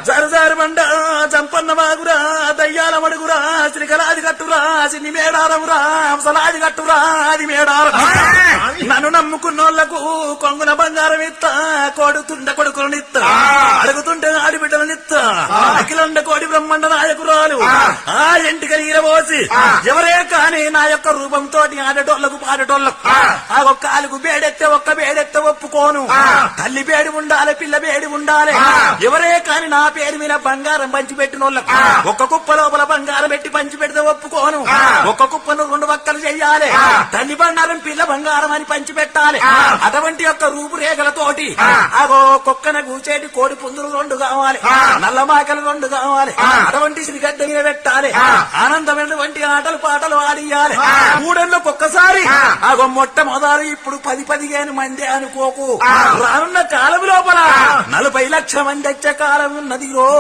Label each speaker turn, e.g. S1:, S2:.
S1: జరజారు బండ చంపన్న బాగురా దయ్యాల మడుగురా శ్రీకలాది కట్టురా సిన్ని మేడారమురా అంసలాది కట్టురా అది మేడారం నన్ను నమ్ముకున్నోళ్లకు కొంగున బంగారం ఇత్తా కోడుతుండ కొడుకులనిత్తా అడుగుతుంటే ఆడిబిడ్డలనిత్తా అఖిలండ కోడి బ్రహ్మండ నాయకురాలు ఆ ఎంటికలు ఈరబోసి ఎవరే కాని నా యొక్క రూపంతో ఆడటోళ్లకు పాడటోళ్లకు ఆ ఒక్క ఆలుగు బేడెత్తే ఒక్క బేడెత్తే ఒప్పుకోను తల్లి బేడి ఉండాలి పిల్ల బేడి ఉండాలి ఎవరే కాని నా పేరు మీద బంగారం పంచి పెట్టిన వాళ్ళకు ఒక్క కుప్ప లోపల బంగారం పెట్టి పంచి పెడితే ఒప్పుకోను ఒక్క కుప్పను 2 వక్కలు చెయ్యాలి తల్లి బంగారం పిల్ల బంగారం అని పంచి పెట్టాలి అటువంటి యొక్క రూపురేఖలతోటి అగో కుక్కన కూచేటి కోడి పుందులు 2 కావాలి నల్ల మాకలు 2 కావాలి అటువంటి శ్రీగడ్డ మీద పెట్టాలి ఆనందమైనటువంటి ఆటలు పాటలు ఆడియాలి 3 ఏళ్ళకు ఒక్కసారి అగో మొట్టమొదలు ఇప్పుడు 10-15 మంది అనుకోకు రానున్న కాలం లోపల 40 లక్షల మంది వచ్చే కాలం ఉన్నది రో